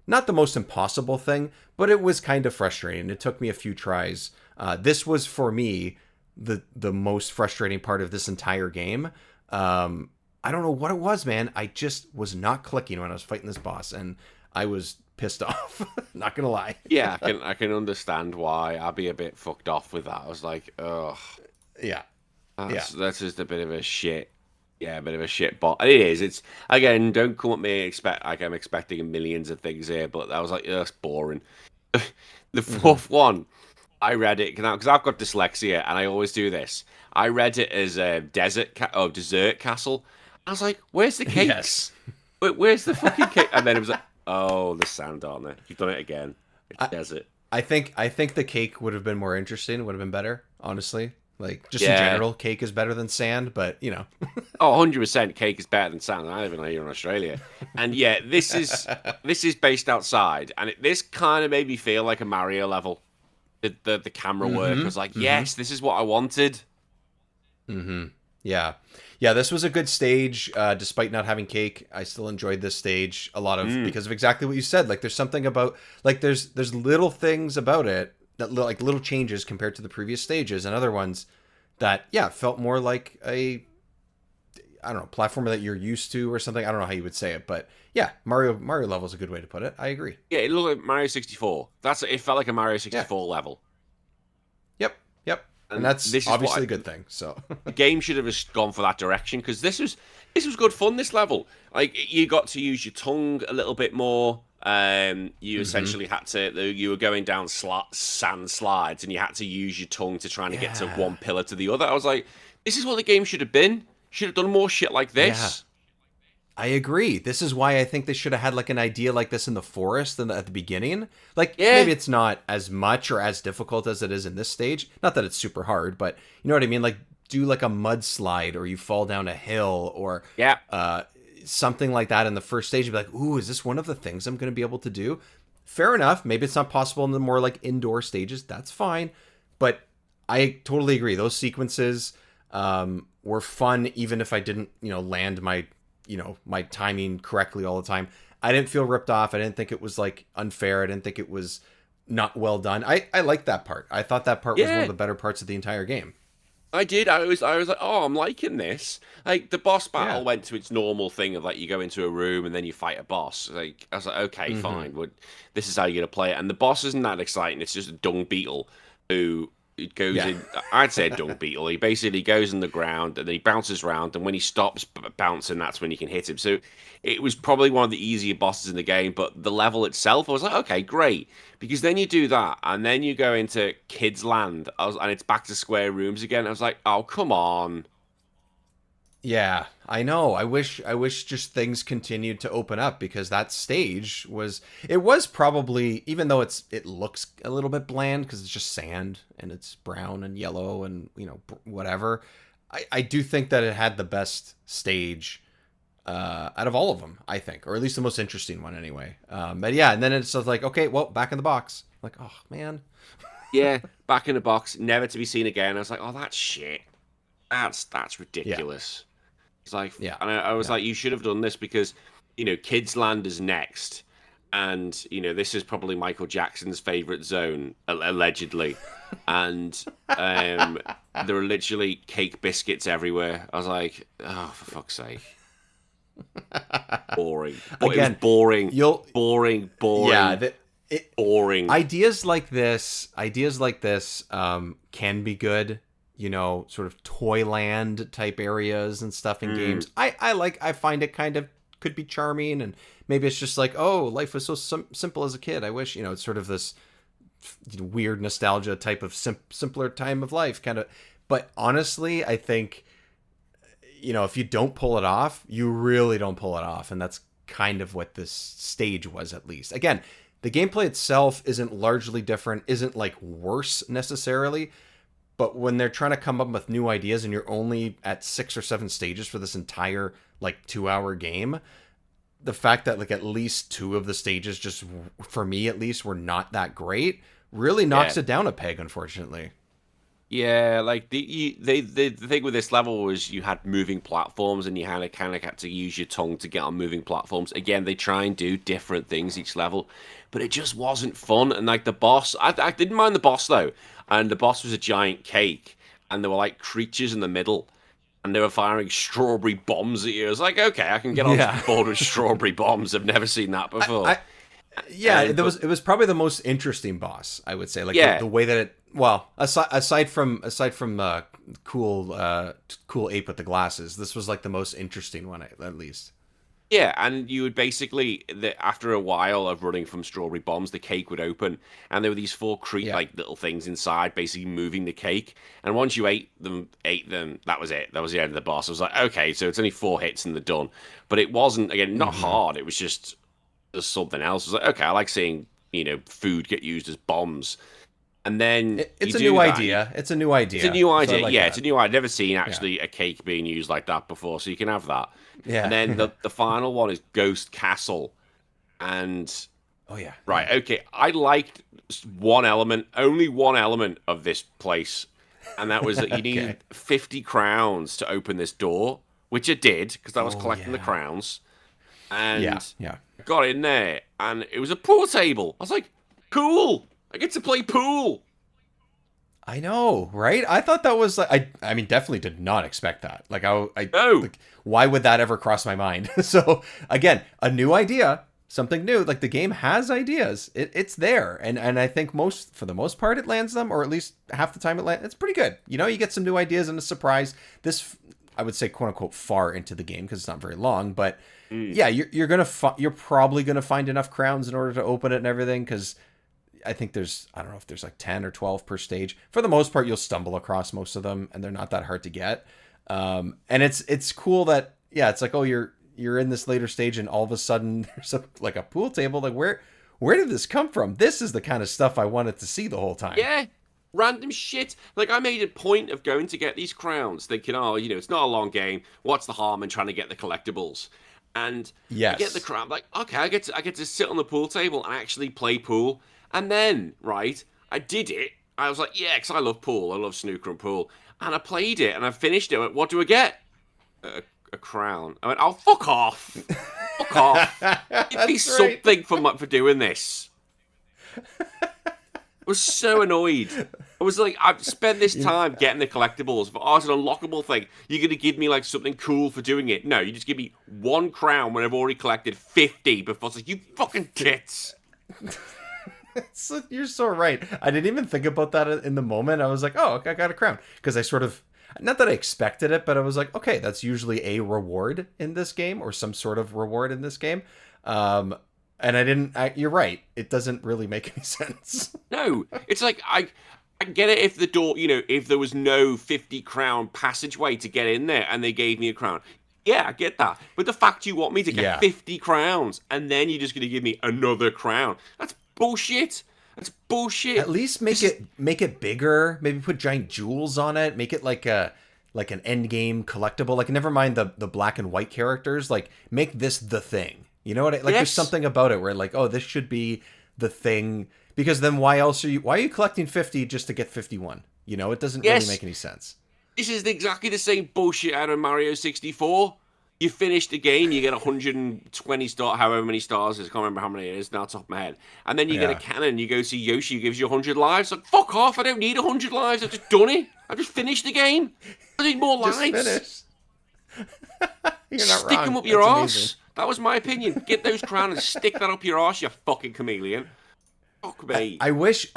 not the most impossible thing, but it was kind of frustrating. It took me a few tries. This was, for me, the most frustrating part of this entire game. I don't know what it was, man. I just was not clicking when I was fighting this boss, and I was pissed off. Not gonna lie. Yeah, I can understand why I'd be a bit fucked off with that. I was like, ugh. Yeah. That's just a bit of a shit. Yeah, a bit of a shit bot. It is. It's, again, don't come at me I'm expecting millions of things here, but I was like, that's boring. The fourth one, I read it because I've got dyslexia and I always do this. I read it as a dessert castle. I was like, where's the cakes? Yes. Where's the fucking cake? And then it was like, oh, the sand on there. You've done it again. It's desert. I think the cake would have been more interesting. Would have been better, honestly. Like, just in general, cake is better than sand, but, you know. Oh, 100% cake is better than sand. I live in here in Australia. And yeah, this is based outside, and this kind of made me feel like a Mario level. The camera work was like, yes, this is what I wanted. Yeah. Yeah, this was a good stage. Despite not having cake, I still enjoyed this stage a lot because of exactly what you said. Like, there's something about, like, there's little things about it that, like, little changes compared to the previous stages and other ones that, yeah, felt more like a, I don't know, platformer that you're used to or something. I don't know how you would say it, but yeah, Mario level is a good way to put it. I agree. Yeah, it looked like Mario 64. It felt like a Mario 64 level. Yep. And that's obviously a good thing. So the game should have just gone for that direction, because this was good fun. This level, like, you got to use your tongue a little bit more. You essentially had to. You were going down sand slides, and you had to use your tongue to try and get to one pillar to the other. I was like, this is what the game should have been. Should have done more shit like this. Yeah. I agree. This is why I think they should have had, like, an idea like this in the forest at the beginning. Like, maybe it's not as much or as difficult as it is in this stage. Not that it's super hard, but you know what I mean? Like, do like a mudslide, or you fall down a hill, or something like that in the first stage. You'd be like, ooh, is this one of the things I'm going to be able to do? Fair enough. Maybe it's not possible in the more, like, indoor stages. That's fine. But I totally agree. Those sequences were fun, even if I didn't, land my timing correctly all the time. I didn't feel ripped off. I didn't think it was, like, unfair. I didn't think it was not well done. I liked that part. I thought that part was one of the better parts of the entire game. I did. I was like, oh, I'm liking this. Like, the boss battle went to its normal thing of, like, you go into a room and then you fight a boss. Like, I was like, okay, fine. This is how you're gonna play it. And the boss isn't that exciting. It's just a dung beetle who goes in. I'd say a dung beetle. He basically goes in the ground and then he bounces around. And when he stops bouncing, that's when you can hit him. So it was probably one of the easier bosses in the game. But the level itself, I was like, okay, great. Because then you do that, and then you go into Kids Land, and it's back to square rooms again. I was like, oh, come on. Yeah, I know. I wish just things continued to open up, because that stage was probably, even though it looks a little bit bland because it's just sand and it's brown and yellow and, whatever. I do think that it had the best stage out of all of them, I think, or at least the most interesting one anyway. But yeah, and then it's just like, okay, well, back in the box. Like, oh man. Yeah, back in the box, never to be seen again. I was like, oh, that's shit. That's ridiculous. Yeah. It's like, and I was like, you should have done this, because, Kids Land is next, and this is probably Michael Jackson's favorite zone, allegedly, and there are literally cake biscuits everywhere. I was like, oh, for fuck's sake. Boring. Again, it was boring. Boring. Yeah, boring. Ideas like this can be good. Sort of Toyland type areas and stuff in games. I find it kind of could be charming, and maybe it's just like, oh, life was so simple as a kid. I wish, it's sort of this weird nostalgia type of simpler time of life kind of. But honestly, I think, if you don't pull it off, you really don't pull it off. And that's kind of what this stage was, at least. Again, the gameplay itself isn't largely different, isn't like worse necessarily, But when they're trying to come up with new ideas and you're only at 6 or 7 stages for this entire like 2-hour game, the fact that like at least 2 of the stages, just for me at least, were not that great really knocks it down a peg, unfortunately. Yeah, like the thing with this level was you had moving platforms and you had to use your tongue to get on moving platforms. Again, they try and do different things each level, but it just wasn't fun. And like the boss, I didn't mind the boss though, and the boss was a giant cake, and there were like creatures in the middle, and they were firing strawberry bombs at you. I was like, okay, I can get on board with strawberry bombs. I've never seen that before. It was probably the most interesting boss, I would say. Like the way that it, well, aside from cool ape with the glasses, this was like the most interesting one at least. Yeah, and you would basically, after a while of running from strawberry bombs, the cake would open, and there were these 4 like little things inside, basically moving the cake. And once you ate them, that was it. That was the end of the boss. I was like, okay, so it's only 4 hits and they're done. But it wasn't, again, not hard. It was just something else. I was like, okay, I like seeing food get used as bombs. And then it's a new idea. It's a new idea. It's a new idea. So it's a new idea. I've never seen actually a cake being used like that before, so you can have that. Yeah. And then the final one is Ghost Castle. And right, okay. I liked only one element of this place, and that was that you needed 50 crowns to open this door, which I did because I was collecting the crowns. And got in there, and it was a pool table. I was like, cool. I get to play pool. I know, right? I thought that was like, I mean, definitely did not expect that. Like, No. Like, why would that ever cross my mind? So again, a new idea, something new. Like the game has ideas. It's there, and I think for the most part, it lands them, or at least half the time it lands. It's pretty good. You get some new ideas and a surprise. This, I would say, quote unquote, far into the game because it's not very long, but yeah, you're probably gonna find enough crowns in order to open it and everything because. I think I don't know if there's like 10 or 12 per stage. For the most part, you'll stumble across most of them, and they're not that hard to get. And it's cool that, it's like, oh, you're in this later stage, and all of a sudden there's like a pool table. Like, where did this come from? This is the kind of stuff I wanted to see the whole time. Yeah, random shit. Like, I made a point of going to get these crowns, thinking, oh, it's not a long game. What's the harm in trying to get the collectibles? And I get the crown. I'm like, okay, I get to sit on the pool table and actually play pool. And then, right, I did it. I was like, yeah, because I love pool. I love snooker and pool. And I played it, and I finished it. I went, what do I get? A crown. I went, oh, fuck off. Fuck off. Give me something for doing this. I was so annoyed. I was like, I've spent this time getting the collectibles. For it's an unlockable thing. You're going to give me like something cool for doing it. No, you just give me 1 crown when I've already collected 50 before. It's like, you fucking tits. You're so right. I didn't even think about that in the moment. I was like, oh, okay, I got a crown. Because I sort of, not that I expected it, but I was like, okay, that's usually a reward in this game, or some sort of reward in this game. And you're right. It doesn't really make any sense. No, it's like, I get it if the door, if there was no 50 crown passageway to get in there and they gave me a crown. Yeah, I get that. But the fact you want me to get 50 crowns and then you're just going to give me another crown, that's bullshit. That's bullshit. At least make it bigger. Maybe put giant jewels on it. Make it like an end game collectible. Like, never mind the black and white characters. Like, make this the thing. You know what? There's something about it where like, oh, this should be the thing. Because then why are you collecting 50 just to get 51? It doesn't really make any sense. This is exactly the same bullshit out of Mario 64. You finish the game, you get 120 stars, however many stars it is. I can't remember how many it is now, off the top of my head. And then you get a cannon, you go see Yoshi, who gives you 100 lives. Like, fuck off, I don't need 100 lives, I've just done it. I've just finished the game. I need more lives. Just finish. You're not Stick them up your arse. That was my opinion. Get those crowns and stick that up your arse, you fucking chameleon. Fuck me. I wish,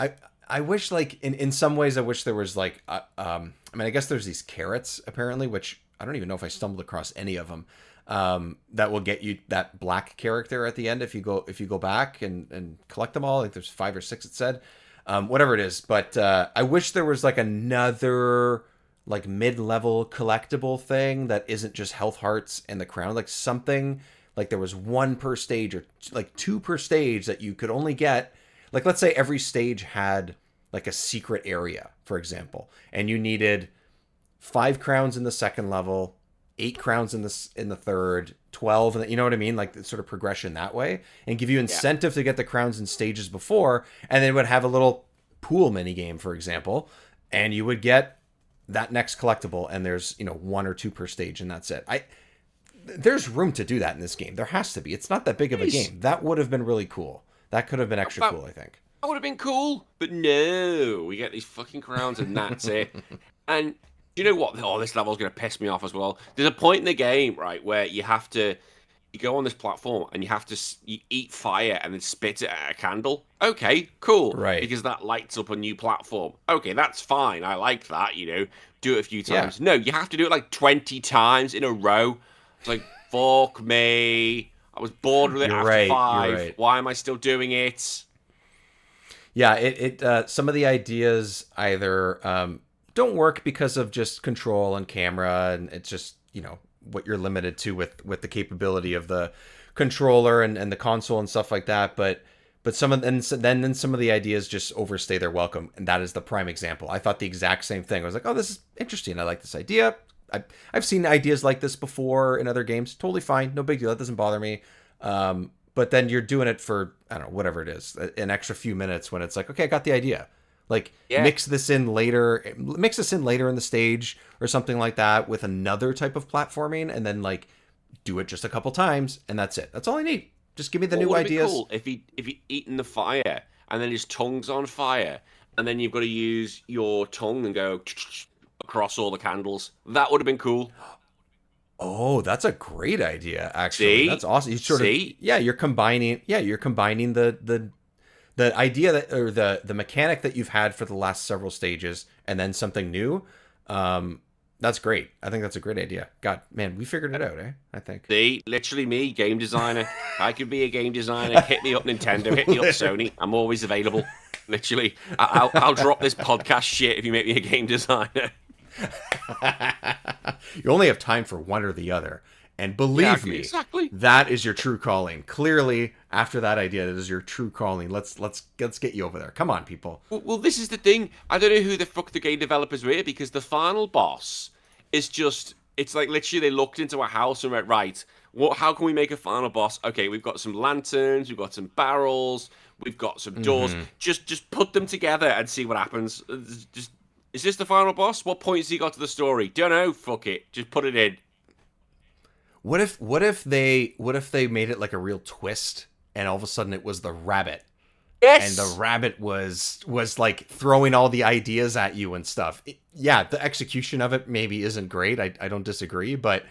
like, in some ways, I wish there was, like, I guess there's these carrots, apparently, which I don't even know if I stumbled across any of them, that will get you that black character at the end if you go back and collect them all. I think there's 5 or 6, it said. Whatever it is. But I wish there was, like, another, like, mid-level collectible thing that isn't just health hearts and the crown. Like, something, like, there was 1 per stage or, like, 2 per stage that you could only get. Like, let's say every stage had like a secret area, for example, and you needed 5 crowns in the second level, 8 crowns in the third, 12, and you know what I mean, like the sort of progression that way, and give you incentive to get the crowns in stages before, and then it would have a little pool mini game, for example, and you would get that next collectible, and there's 1 or 2 per stage, and that's it. There's room to do that in this game. There has to be. It's not that big of a game. That would have been really cool. That could have been extra cool, I think. That would have been cool, but no, we get these fucking crowns and that's it. And you know what? Oh, this level's going to piss me off as well. There's a point in the game, right, where you go on this platform and you eat fire and then spit it at a candle. Okay, cool. Right. Because that lights up a new platform. Okay, that's fine. I like that, do it a few times. Yeah. No, you have to do it like 20 times in a row. It's like, fuck me. I was bored with it after 5. Right. Why am I still doing it? Yeah, some of the ideas either don't work because of just control and camera, and it's just, what you're limited to with the capability of the controller and the console and stuff like that. But some of then some of the ideas just overstay their welcome, and that is the prime example. I thought the exact same thing. I was like, oh, this is interesting. I like this idea. I've seen ideas like this before in other games. Totally fine. No big deal. That doesn't bother me. But then you're doing it for, I don't know, whatever it is, an extra few minutes when it's like, okay, I got the idea. Like, mix this in later in the stage or something like that with another type of platforming, and then, like, do it just a couple times, and that's it. That's all I need. Just give me the new ideas. Cool if he eaten the fire, and then his tongue's on fire, and then you've got to use your tongue and go across all the candles. That would have been cool. Oh, that's a great idea, actually. That's awesome. You're combining the idea that, or the mechanic that you've had for the last several stages, and then something new. That's great. I think that's a great idea. God, man, we figured it out, I think. See, literally me, game designer. I could be a game designer. Hit me up, Nintendo. Hit me up, Sony. I'm always available. Literally, I'll drop this podcast shit if you make me a game designer. You only have time for one or the other, and believe me, exactly. That is your true calling. Clearly, after that idea, that is your true calling. Let's get you over there. Come on, people. Well, this is the thing. I don't know who the fuck the game developers were, because the final boss is it's like literally they looked into a house and went, right, how can we make a final boss? Okay, we've got some lanterns, we've got some barrels, we've got some doors. Just put them together and see what happens. Is this the final boss? What points he got to the story? Don't know. Fuck it. Just put it in. What if they made it like a real twist, and all of a sudden it was the rabbit? Yes. And the rabbit was like throwing all the ideas at you and stuff. The execution of it maybe isn't great. I don't disagree, but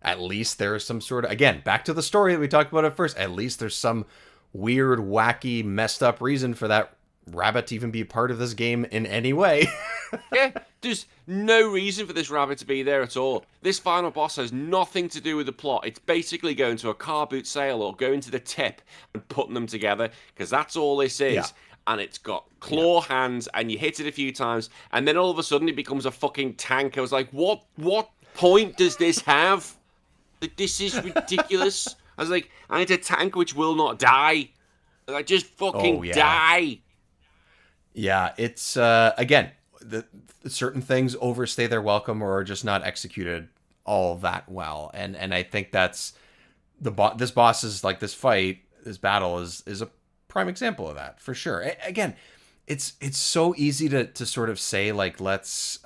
at least there's some sort of, again, back to the story that we talked about at first. At least there's some weird, wacky, messed up reason for that rabbit to even be part of this game in any way. Yeah, there's no reason for this rabbit to be there at all. This final boss has nothing to do with the plot. It's basically going to a car boot sale or going to the tip and putting them together, because that's all this is. Yeah. And it's got claw hands, and you hit it a few times, and then all of a sudden it becomes a fucking tank. I was like, what point does this have? This is ridiculous. I was like, and it's a tank which will not die. Like, just fucking die. Yeah, it's, again, certain things overstay their welcome or are just not executed all that well. And I think that's this boss is like, this battle is a prime example of that, for sure. Again, it's so easy to sort of say, like, let's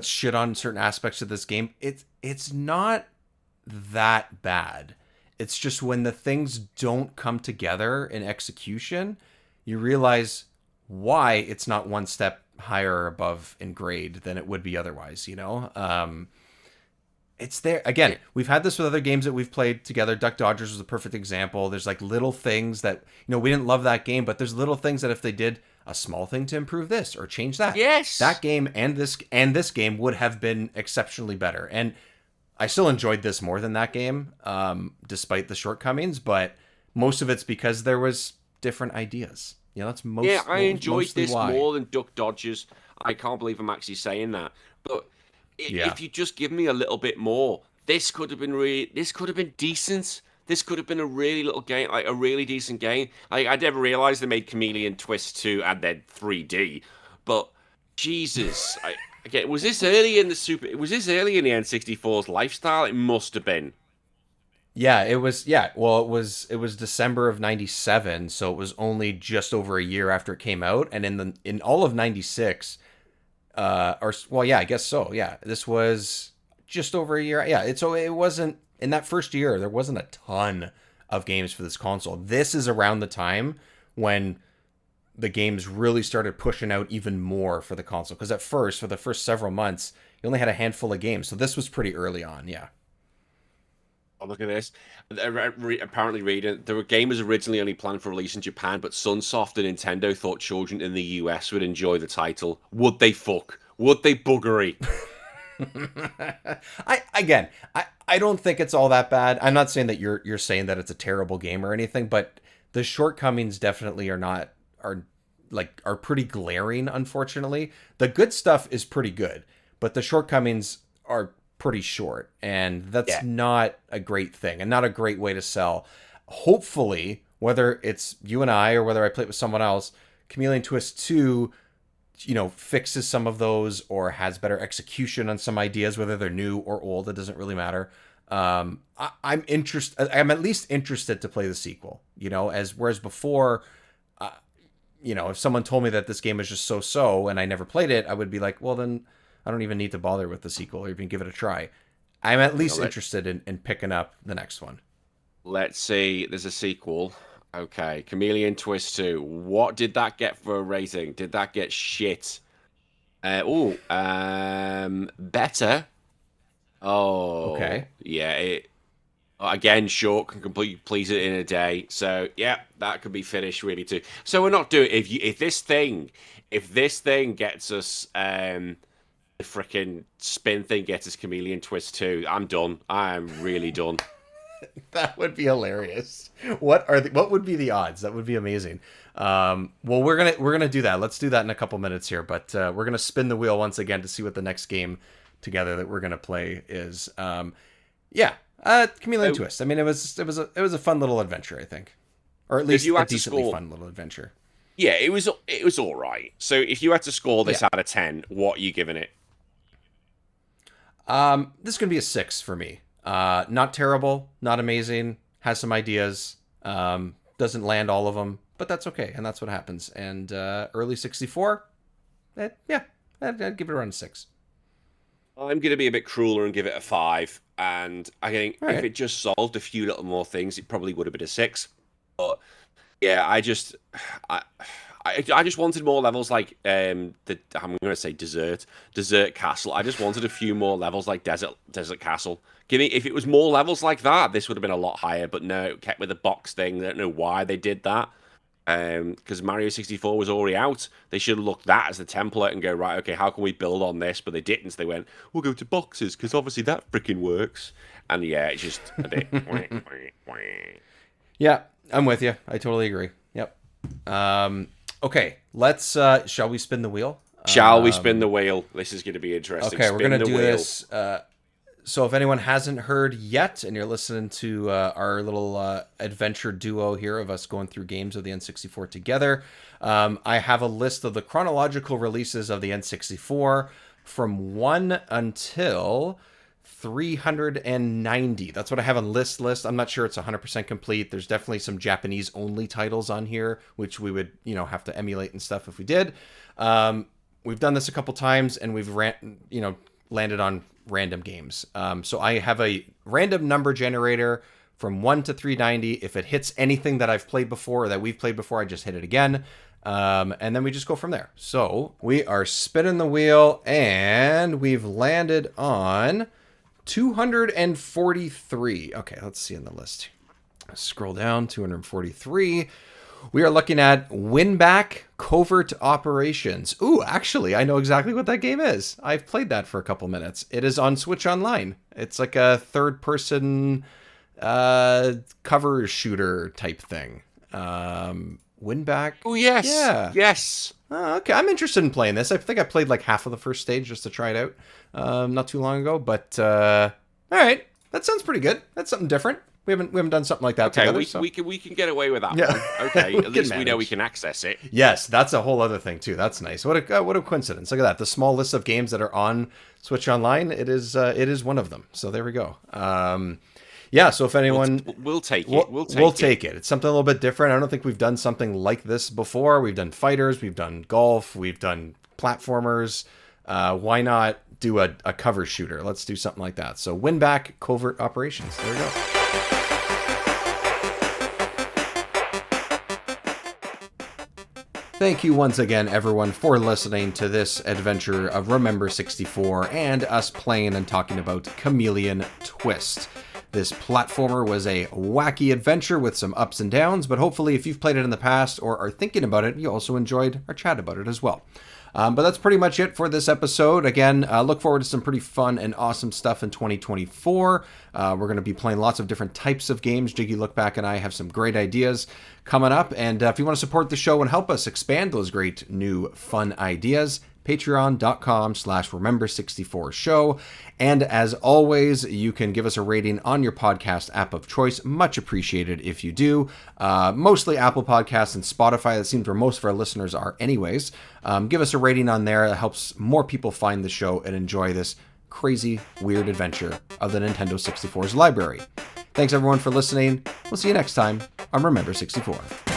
shit on certain aspects of this game. It's not that bad. It's just when the things don't come together in execution, you realize why it's not one step higher or above in grade than it would be otherwise, It's there. Again, we've had this with other games that we've played together. Duck Dodgers was a perfect example. There's like little things that, we didn't love that game, but there's little things that if they did a small thing to improve this or change that, that game and this game would have been exceptionally better. And I still enjoyed this more than that game, despite the shortcomings, but most of it's because there was different ideas. That's I enjoyed this more than Duck Dodgers. I can't believe I'm actually saying that. But if you just give me a little bit more, this could have been decent. this could have been a really little game, like a really decent game. I never realized they made Chameleon Twist 2 and then 3D, but Jesus, again, was this early in the N64's lifestyle? It must have been. Yeah, it was. Yeah, well, it was December of '97, so it was only just over a year after it came out, and in all of '96, or well, yeah, I guess so. Yeah, this was just over a year. Yeah, it wasn't in that first year. There wasn't a ton of games for this console. This is around the time when the games really started pushing out even more for the console. Because at first, for the first several months, you only had a handful of games. So this was pretty early on. Yeah. Oh, look at this. Apparently reading, the game was originally only planned for release in Japan, but Sunsoft and Nintendo thought children in the US would enjoy the title. Would they fuck? Would they buggery? I don't think it's all that bad. I'm not saying that you're saying that it's a terrible game or anything, but the shortcomings definitely are pretty glaring, unfortunately. The good stuff is pretty good, but the shortcomings are pretty short, and that's not a great thing and not a great way to sell. Hopefully, whether it's you and I or whether I play it with someone else, Chameleon Twist 2, fixes some of those or has better execution on some ideas, whether they're new or old, it doesn't really matter. I'm at least interested to play the sequel, whereas before, if someone told me that this game is just so and I never played it, I would be like, well, then I don't even need to bother with the sequel or even give it a try. I'm at least interested in picking up the next one. Let's see. There's a sequel. Okay, Chameleon Twist 2. What did that get for a rating? Did that get shit? Better. Oh, okay. Yeah. Again, short, can completely please it in a day. So yeah, that could be finished really too. So we're not doing if this thing gets us the freaking spin thing gets us Chameleon Twist 2, I'm done. I am really done. That would be hilarious. What would be the odds? That would be amazing. Well, we're gonna do that. Let's do that in a couple minutes here. But we're gonna spin the wheel once again to see what the next game together that we're gonna play is. Chameleon Twist. I mean, it was a fun little adventure, I think, or at least a decently fun little adventure. Yeah, it was all right. So if you had to score this out of 10, what are you giving it? This is gonna be a 6 for me. Not terrible, not amazing. Has some ideas. Doesn't land all of them, but that's okay, and that's what happens. And early 64, I'd give it around a 6. I'm going to be a bit crueler and give it a 5. And I think if it just solved a few little more things, it probably would have been a 6. But yeah, I just wanted more levels like I'm going to say desert castle. I just wanted a few more levels like desert castle. If it was more levels like that, this would have been a lot higher. But no, it kept with the box thing. I don't know why they did that. Because Mario 64 was already out. They should have looked that as the template and go, right, okay, how can we build on this? But they didn't. So they went, we'll go to boxes because obviously that freaking works. And yeah, it's just a bit. Yeah, I'm with you. I totally agree. Yep. Okay, let's. Shall we spin the wheel? Shall we spin the wheel? This is going to be interesting. Okay, we're going to do this. So if anyone hasn't heard yet, and you're listening to our little adventure duo here of us going through games of the N64 together, I have a list of the chronological releases of the N64 from 1 until 390. That's what I have on list. I'm not sure it's 100% complete. There's definitely some Japanese only titles on here, which we would, have to emulate and stuff if we did. We've done this a couple times, and we've landed on random games. So I have a random number generator from 1 to 390. If it hits anything that I've played before or that we've played before, I just hit it again. And then we just go from there. So we are spinning the wheel, and we've landed on 243. Okay, let's see in the list. Scroll down, 243. We are looking at Winback Covert Operations. Ooh, actually, I know exactly what that game is. I've played that for a couple minutes. It is on Switch Online. It's like a third-person cover shooter type thing. Winback. Oh, yes. Yeah. Yes. Okay, I'm interested in playing this. I think I played like half of the first stage just to try it out not too long ago. But, all right. That sounds pretty good. That's something different. We haven't done something like that Okay, together. we can get away with that Yeah. one. Okay, We at least can we know we manage. can access it. Yes, that's a whole other thing too. That's nice. What a coincidence. Look at that. The small list of games that are on Switch Online, it is one of them. So there we go. Yeah, so if anyone... We'll take it. We'll take it. It's something a little bit different. I don't think we've done something like this before. We've done fighters, we've done golf, we've done platformers. Why not do a cover shooter? Let's do something like that. So win back covert operations. There we go. Thank you once again, everyone, for listening to this adventure of Remember 64 and us playing and talking about Chameleon Twist. This platformer was a wacky adventure with some ups and downs, but hopefully if you've played it in the past or are thinking about it, you also enjoyed our chat about it as well. But that's pretty much it for this episode. Again, look forward to some pretty fun and awesome stuff in 2024. We're going to be playing lots of different types of games. Jiggy Lookback and I have some great ideas coming up. And if you want to support the show and help us expand those great new fun ideas, patreon.com/remember64show. And as always, you can give us a rating on your podcast app of choice. Much appreciated if you do. Mostly Apple Podcasts and Spotify. That seems where most of our listeners are anyways. Give us a rating on there. It helps more people find the show and enjoy this crazy, weird adventure of the Nintendo 64's library. Thanks everyone for listening. We'll see you next time on Remember 64.